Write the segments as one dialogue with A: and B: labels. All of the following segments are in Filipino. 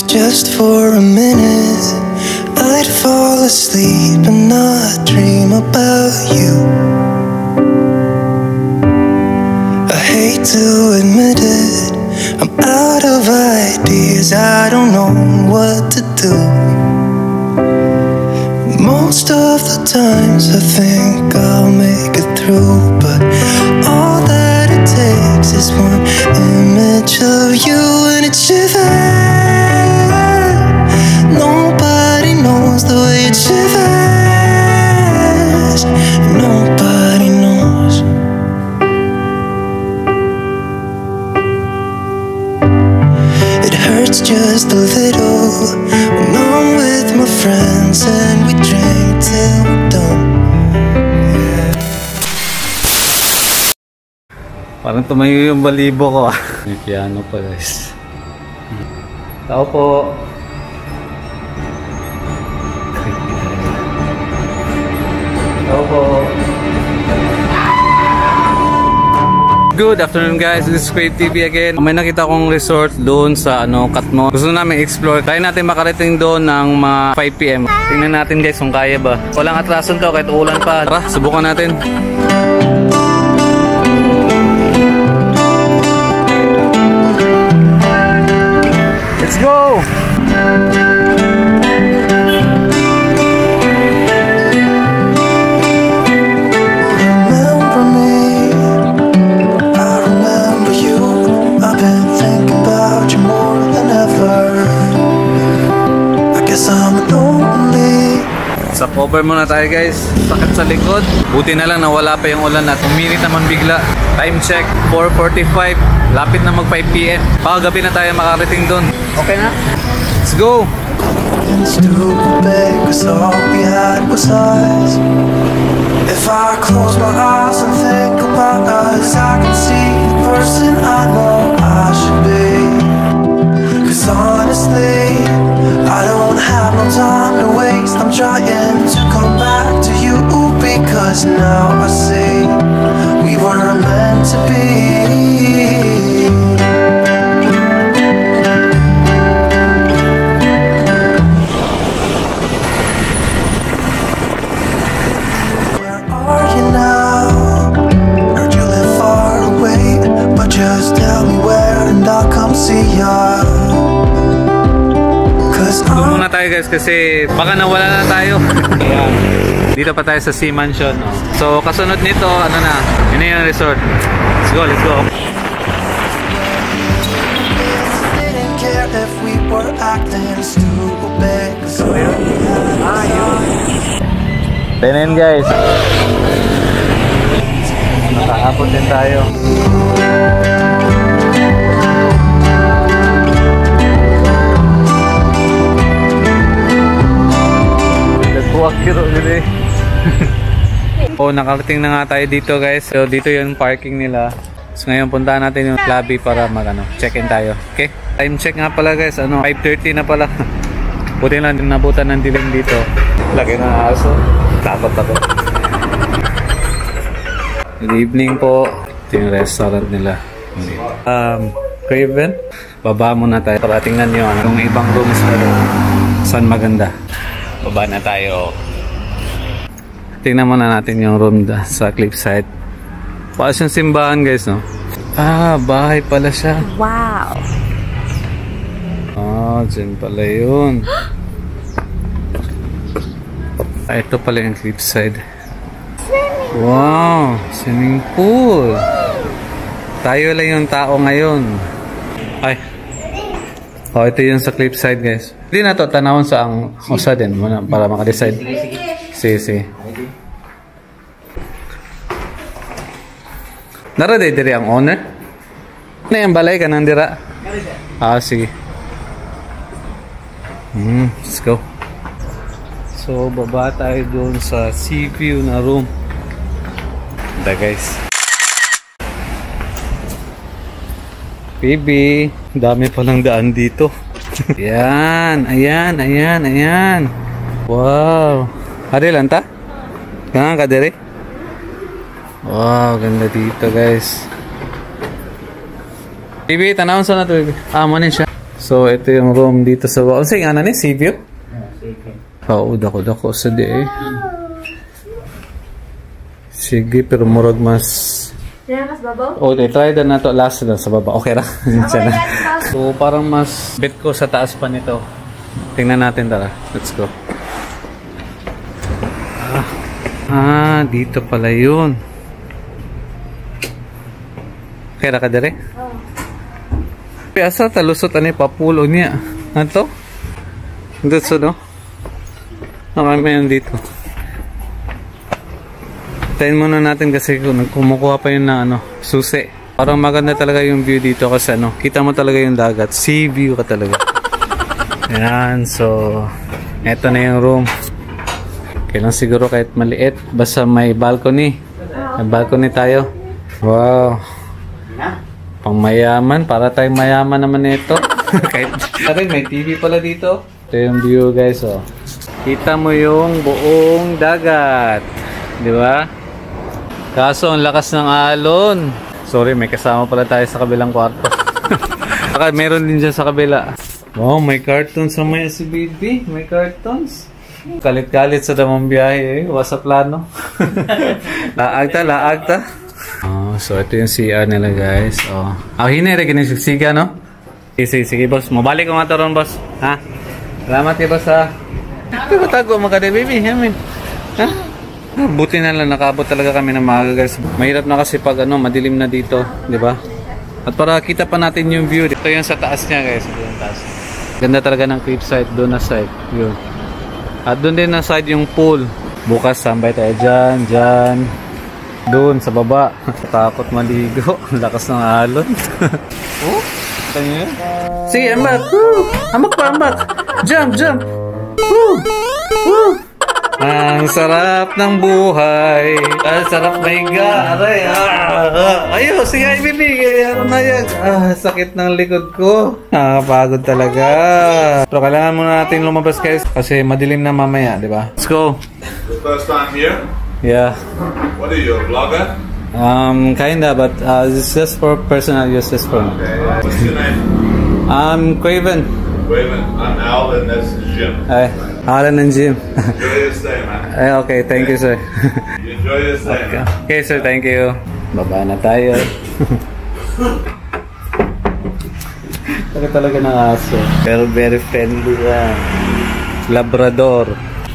A: Just for a minute, I'd fall asleep and not dream about you. I hate to admit it, I'm out of ideas, I don't know what to do. Most of the times I think I'll make it through, but all that it takes is one image of you and it shivers. Nobody knows the way it shivers. Nobody knows. It hurts just a little when I'm with my friends and we drink till we're done.
B: Parang tumayo yung balibo ko. May piano pa guys. Tao po. Tao po. Good afternoon guys, this is Crave TV again. May nakita kong resort doon sa Katmo. Gusto namin explore. Kaya natin makarating doon ng mga 5 PM. Tingnan natin guys kung kaya ba. Walang atrason to kahit ulan pa. Tara, subukan natin. Let's go! Sa cover muna tayo guys. Sakit sa likod. Buti na lang na wala pa yung ulan at uminit naman bigla. Time check 4:45. Lapit na mag 5 PM. Paggabi na tayo makarating doon. Okay na? Let's go! If I close my eyes and think about us, I can see the person I know I should be. Cause honestly, I don't have no time to waste. I'm trying to come back to you because now I see we were meant to be. Where are you now? Heard you live far away, but just tell me where and I'll come see ya. Doon muna tayo guys kasi baka nawala na tayo. Ayan. Dito pa tayo sa Sea Mansion. So kasunod nito, yun na yung resort. Let's go, let's go. Tenen guys. Nakahapon din tayo. Oh, nakarating na nga tayo dito guys. So dito yung parking nila. So ngayon puntahan natin yung lobby para check-in tayo. Okay? Time check nga pala guys. 5:30 na pala. Buti lang din nabutan ng dilim dito. Lagi ng aso. Takot ako. Good evening po. Ito yung restaurant nila. Craven. Baba muna tayo para tingnan nyo yung ibang rooms na doon. Saan maganda. Baba na tayo. Tingnan muna natin yung room sa Cliffside. Paas yung simbahan guys, no? Ah, bahay pala siya.
C: Wow!
B: Ah, dyan pala yun. Ah, ito pala yung Cliffside. Wow! Swimming pool! Tayo lang yung tao ngayon. Ay! Oh, ito yung sa Cliffside guys. Hindi na ito tanawon sa ang usa din para maka-decide. Sige. Naraday diri ang owner? Na yung balay ka nang dira? Ah, sige. Let's go. So, baba tayo doon sa sea view na room. Ganda guys. Baby, dami palang daan dito. Ayan. Wow. Hari lang ta? Gangan ka diri? Wow, ganda dito guys. Baby, tanawon sa na to baby. Ah, manin siya.
C: So, ito yung room dito sa baba. Sige, ano ni? Sea view? Oo, dako sa di eh. Sige, pero murag mas...
D: Mas babaw?
C: Oh, try na to last na sa baba. Okay ra. So, parang mas bet ko sa taas pa nito. Tingnan natin, tara. Let's go. Dito pala yun. Okay ra ka dire? Oo. Asa talusot ani papulo niya. Ano? Dito no? May yun dito. Tayin muna natin kasi kumukuha pa yun na susi. Parang maganda talaga yung view dito kasi kita mo talaga yung dagat. Sea view ka talaga. Ayan, so eto na yung room. Kailan siguro kahit maliit. Basta may balcony. May balcony tayo. Wow. Pang mayaman. Para tayong mayaman naman ito. Kahit may TV pala dito. Ito yung view guys. Oh. Kita mo yung buong dagat. Di ba? Kaso ang lakas ng alon. Sorry, may kasama pala tayo sa kabilang kwarto. Saka meron din dyan sa kabila. Wow, may cartoons sa may si baby. May cartoons. Kalit-kalit sa damang biyahe eh. Wasa plano. Laag ta. So ito yung CR nila guys. Hinay rin kinisiksiga no? Sige boss. Mabalik ko nga ito ron boss. Ha? Salamat ya boss ha. Ito tago mga kade baby. Yamin. Ha? Buti na lang nakabot talaga kami ng maaga guys. Mahirap na kasi pag madilim na dito, di ba? At para kita pa natin yung view. Ito yung sa taas niya guys. Ito yung taas. Ganda talaga ng cliffside doon na side. Yun. At doon din na side yung pool. Bukas sambay tayo dyan. Doon sa baba. Takot maligo. Lakas ng alon. Oh, ito nyo yun? Sige, ambak. Ambak. Jump. Ang sarap ng buhay. Ang sarap na higa. Aray. Ayun, sige, ibibigay. Ano na yan? Sakit ng likod ko. Pagod talaga. Pero kailangan muna natin lumabas guys. Kasi madilim na mamaya, di ba? Let's go.
E: The first time here?
C: Yeah.
E: What are you, a vlogger?
C: Kinda, but it's just for personal use. Just for me.
E: Okay. What's your name?
C: I'm Craven.
E: I'm Al, and that's Jim.
C: Hi, Alan and Jim.
E: Enjoy your stay, man.
C: Okay, thank you, sir.
E: You enjoy your stay,
C: Okay.
E: man.
C: Okay, sir, thank you. Baba na tayo. Talaga ng aso. Pero very friendly yan. Labrador.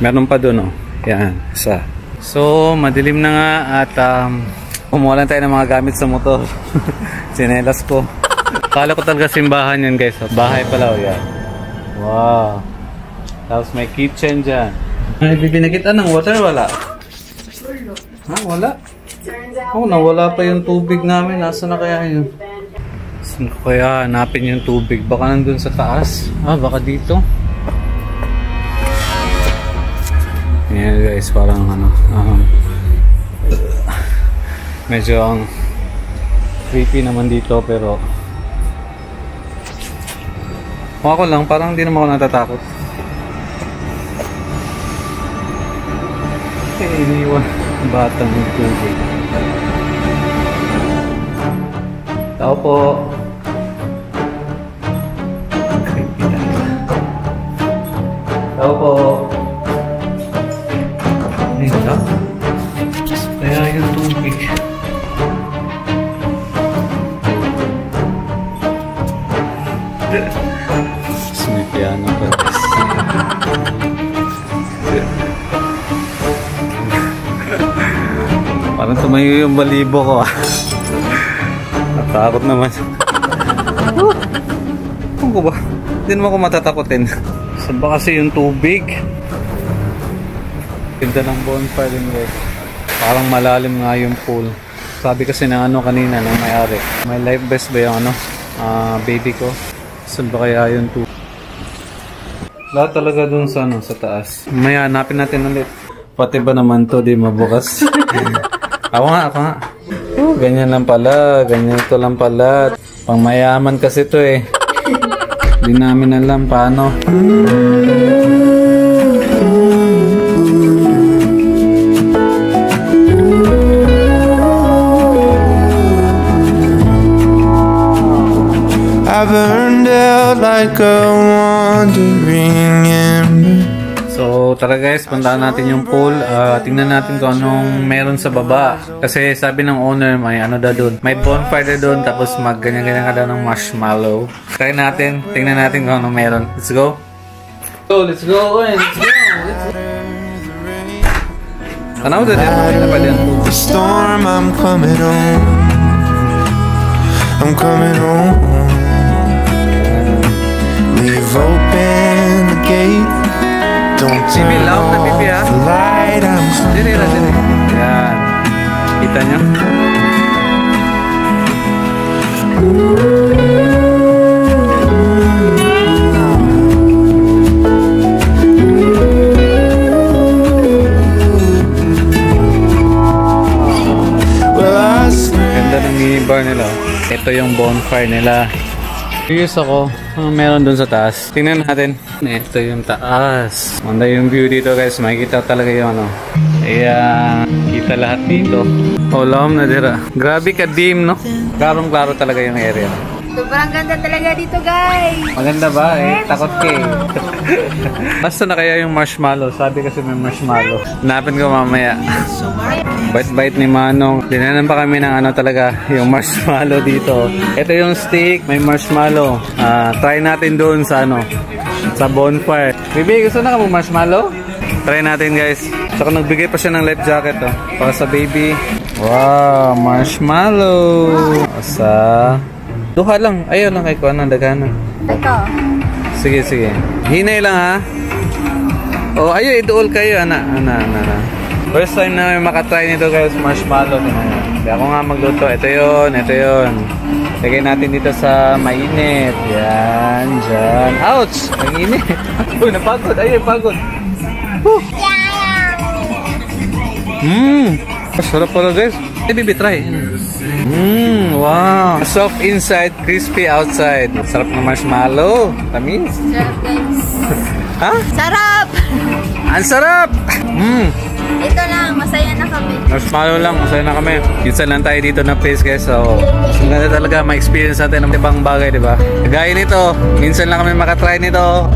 C: Meron pa doon, oh. Yan, isa. So, madilim na nga at umuwalan tayo ng mga gamit sa motor. Sinelas ko. Kala ko talaga simbahan yun guys. Bahay pala o yan. Wow. Tapos may kitchen dyan. Ay, bibinagita ng water, wala? Wala? Nawala pa yung tubig namin. Nasaan na kaya yun? Saan ko kaya hanapin yung tubig? Baka nandun sa taas. Baka dito. Yan guys, parang medyo creepy naman dito pero ako lang, parang hindi naman ako natatakot. Iniwan batang yung tubig. Tao po. Creepy talaga. Tao po. Kaya yung tubig. May piano pa. Parang tumayo yung balibo ko. Natakot naman. Ano ko ba? Hindi naman ako matatakotin. Saan ba kasi yung tubig? Ganda ng bonfire din guys. Parang malalim nga yung pool. Sabi kasi ng kanina ng may-ari. May life vest ba yung baby ko? Saan ba kaya yung tubig? Lahat talaga dun sa sa taas. May hanapin natin ulit. Pati ba naman to di mabukas? Ako nga. Ganyan lang pala. Ganyan ito lang pala. Pang mayaman kasi to eh. Di namin alam paano.
A: I burned out like a wandering ember.
C: So tara guys, puntahan natin yung pool. Tingnan natin kung anong meron sa baba. Kasi sabi ng owner, may ano daw doon. May bonfire doon, tapos mag-ganyan-ganyan ka daw ng marshmallow. Try natin, tingnan natin kung anong meron. Let's go! Let's go! Let's go! Ano ba din?
A: The storm, I'm coming home. I'm coming home. Leave open the gate. Don't turn off the light. I'm
C: Dili. Yan. Kita nyo? Ganda ng minibar nila. Ito yung bonfire nila. Curious ako, meron dun sa taas. Tingnan natin. Ito yung taas. Manda yung view dito guys. Makikita talaga yung ano. Ayan. Kita lahat dito. Olam na dira. Grabe ka dim, no? Klarong-klaro talaga yung area.
D: Sobrang ganda talaga dito, guys.
C: Maganda ba? Takot ka eh. Basta na kaya yung marshmallow. Sabi kasi may marshmallow. Hanapin ko mamaya. Bite-bite ni Manong. Dinanan pa kami ng ano talaga, yung marshmallow dito. Ito yung stick, may marshmallow. Try natin doon sa ano, sa bonfire. Baby, gusto na ka mo marshmallow? Try natin guys. Saka nagbigay pa siya ng life jacket para sa baby. Wow, marshmallow. Sa duha lang. Ayun lang kay ko ng dagana.
D: Ito.
C: Sige. Hinay lang ha. Oh, ayo iduol kayo ana. First time na may makatry nito guys, marshmallow. Hindi ako nga magluto. Ito yun. Lagay natin dito sa mainit. Yan, dyan. Ouch! Ang init. Uy, napagod. Ayun, pagod. Sarap pala guys. Baby, try. Wow. Soft inside, crispy outside. Sarap ng marshmallow. Tamis.
D: Sarap, guys.
C: Ha?
D: Sarap!
C: Ang sarap!
D: Ito lang, masaya na kami.
C: Marshmallow lang, masaya na kami. Minsan lang tayo dito na place guys. So, ang ganda talaga ma-experience natin ng ibang bagay, di ba? Gaya nito, minsan lang kami makatry nito.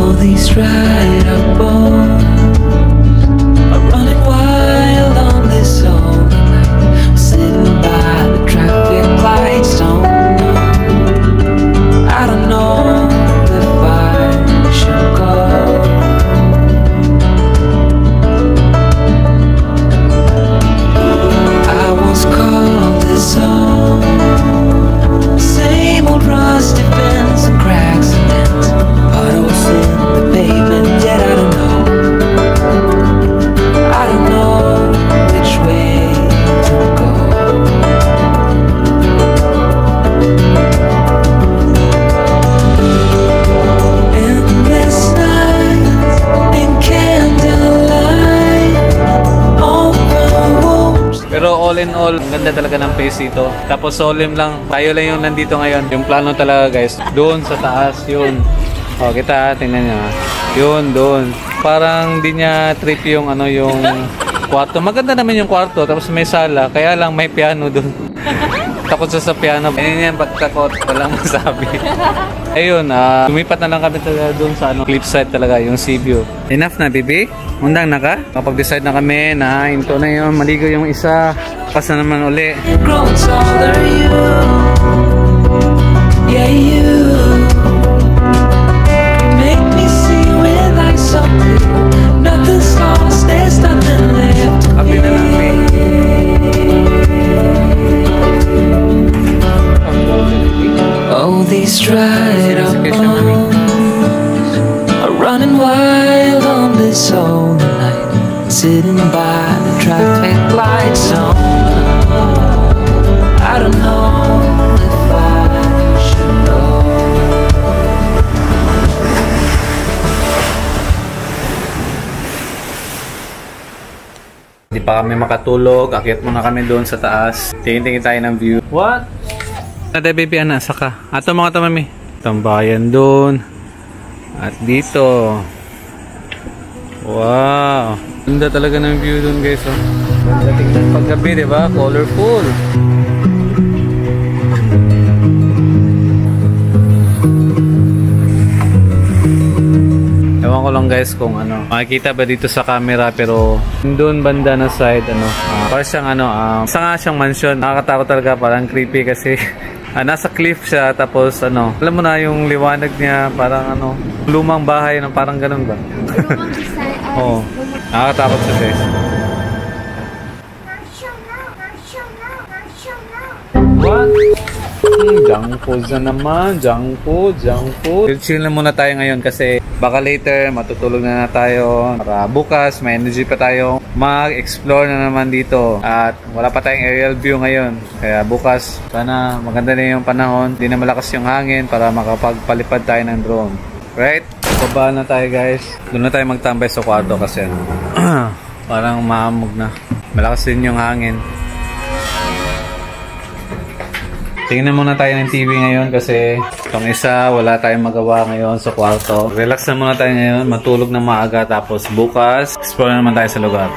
A: all these dried up bones are running wild on this old night. Sitting by the traffic lights, I don't know if I should go. I once called this home. Same old rusty fence and cracks and dents, puddles in the pavement. Yet I don't know which way to go. Endless nights in candlelight, open wounds.
C: Pero all in all, ang ganda talaga ng place dito. Tapos solemn lang. Tayo lang yung nandito ngayon. Yung plano talaga guys, doon sa taas, yun. O, kita, tingnan nyo. Yun, doon. Parang di niya trip yung ano, yung kwarto. Maganda naman yung kwarto, tapos may sala. Kaya lang may piano doon. Takot sa piano. Ayun yan, pagtakot. Walang masabi. Ayun, lumipat na lang kami talaga doon sa ano, cliffside talaga, yung sea view. Enough na, baby? Undang na ka? Kapag decide na kami na into na yun, maligo yung isa. Pas na naman uli.
A: Growing taller, you, yeah, you make me see when I saw you. Nothing's lost, there's nothing left.
C: Happy na lang, baby.
A: Oh, these dried up bones are running wild on this old night. Sitting by the traffic light zone, I don't know if I should go.
C: Hindi pa kami makatulog. Akyat muna kami doon sa taas. Tingin-tingin tayo ng view. What? Ate baby, ana, saka. Ato mga tamami. Tambayan doon. At dito. Wow. Ganda talaga ng view dun guys. Oh. Ganda tingnan paggabi, diba? Colorful. Ewan ko lang guys kung ano, makikita ba dito sa camera, pero doon banda na side, ano, parang siyang ano, isa nga siyang mansion. Nakakatakot talaga, parang creepy kasi nasa cliff siya, tapos ano, alam mo na yung liwanag niya, parang ano, lumang bahay, no? Parang ganun ba? Oo, nakakatakot siya guys. What? Junk food na naman. Junk food. Chill na muna tayo ngayon kasi baka later matutulog na tayo. Para bukas may energy pa tayo mag-explore na naman dito. At wala pa tayong aerial view ngayon. Kaya bukas sana maganda na yung panahon. Hindi na malakas yung hangin para makapagpalipad tayo ng drone. Right? Baba na tayo guys. Doon na tayo magtambay sa kwarto kasi parang maamog na. Malakas din yung hangin. Tingnan muna tayo ng TV ngayon kasi itong isa wala tayong magawa ngayon sa kwarto. Relax na muna tayo ngayon, matulog na maaga, tapos bukas explore na naman tayo sa lugar.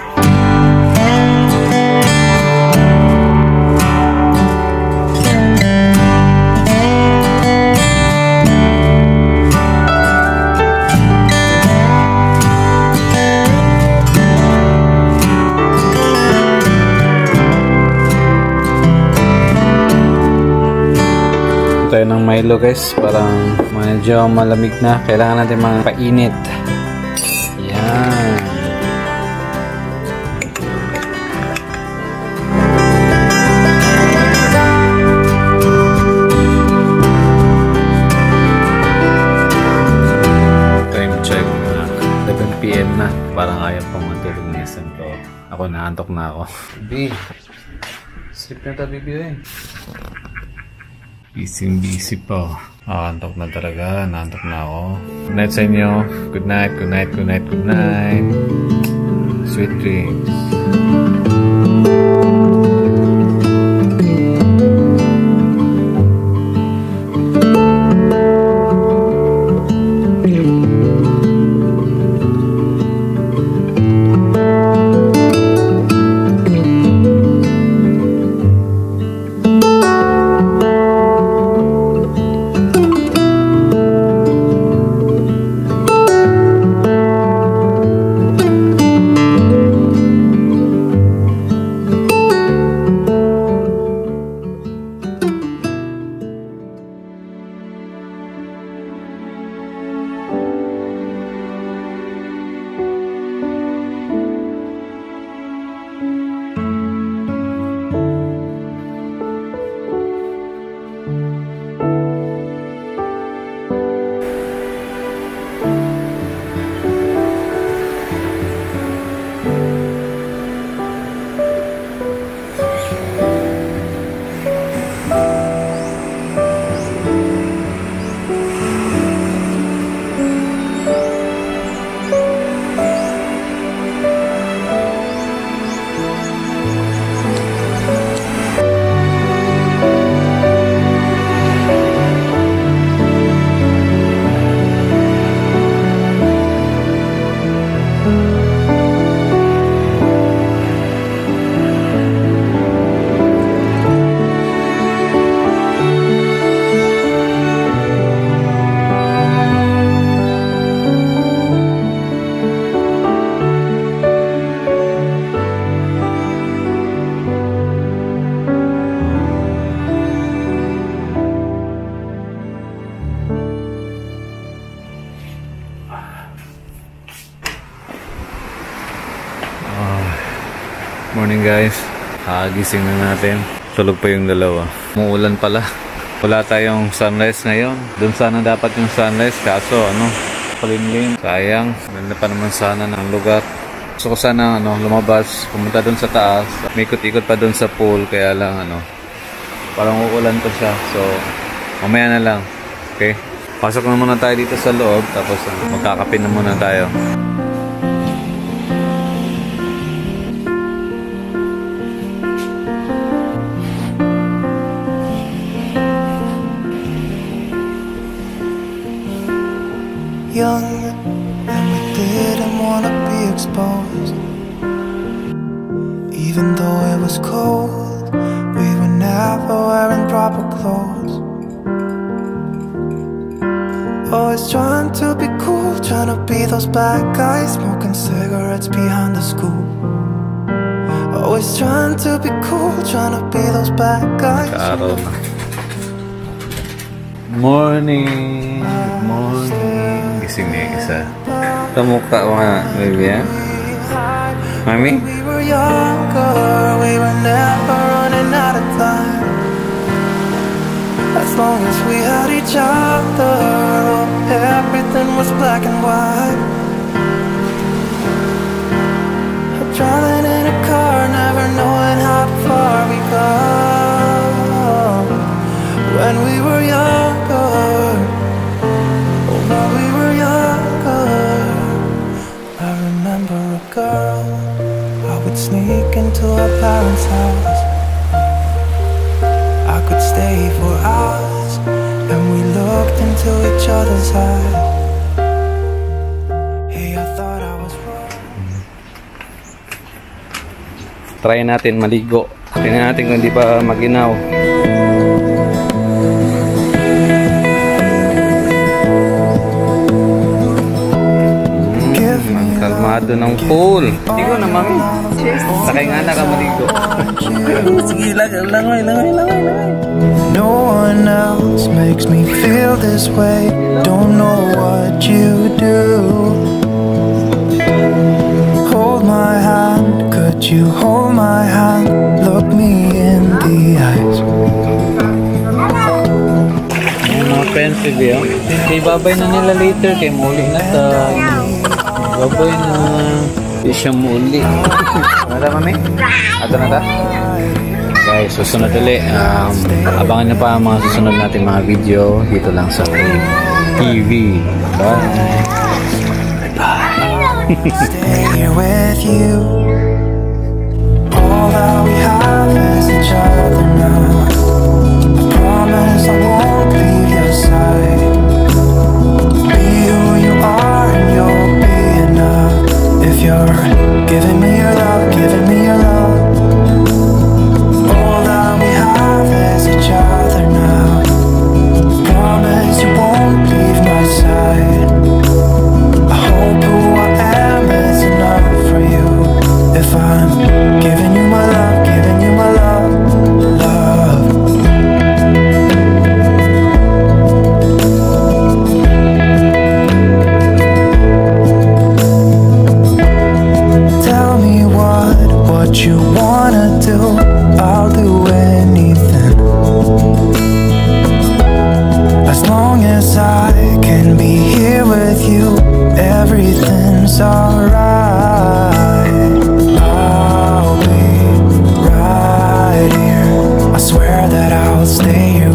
C: Tayo ng Milo guys, parang medyo malamig na, kailangan natin mga painit. Yan. Time check na 11 PM na, parang ayaw pang matulog na isang to. Ako naantok na ako. Baby, sleep na tayo baby rin. Busy pa. Antok na talaga. Naantok na ako. Good night sa inyo. Good night, good night, good night, good night. Sweet dreams. Morning guys, gising na natin. Tulog pa yung dalawa. Muulan pala. Wala tayong sunrise ngayon. Doon sana dapat yung sunrise, kaso ano, palimlim. Sayang, ganda pa naman sana ng lugar. Gusto ko sana lumabas, pumunta doon sa taas. May ikot-ikot pa doon sa pool, kaya lang parang uulan pa siya. So mamaya na lang. Okay? Pasok na muna tayo dito sa loob, tapos magkakape na muna tayo.
B: young and we didn't want to be exposed. Even though it was cold, we were never wearing proper clothes. Always trying to be cool, trying to be those bad guys, smoking cigarettes behind the school. Always trying to be cool, trying to be those bad guys.
C: Morning! Morning! Gising na yung isa. Kamukha ko nga, baby, ha? Mami?
B: We were younger, we were never running out of time. As long as we had each other, oh, everything was black and white. Driving in a car, never knowing how far we go. When we were younger, oh, when we were younger, I remember a girl. I would sneak into her parents' house. I could stay for hours, and we looked into each other's eyes. Hey, I thought I was wrong.
C: Try natin maligo. Tingnan natin kung di pa maginaw. Kalmado ng pool. Ligo na, mami. Sakay nga na ka maligo. Sige, langay.
B: No one else makes me feel this way. Don't know what you do. Hold my hand, could you hold my hand? Look me in the eyes.
C: Mga pencil yun. Ibabay na nila later kay muli na tayo. Babay na. Di siya muli. Ano na, mami? Ato na ta? Guys, susunod ulit. Abangan na pa ang mga susunod natin mga video dito lang sa TV. Bye!
B: Stay here with you. All that we have is each other now. I promise I won't leave your side. Be who you are and you'll be enough. If you're giving me your love, giving me your love. All that we have is each other now. Promise you won't leave my side. I hope who I am is enough for you. If I'm giving you my love, giving you my love, love. Tell me what you wanna do. I'll do anything. As long as I can be here with you, everything's alright. I'll be right here. I swear that I'll stay here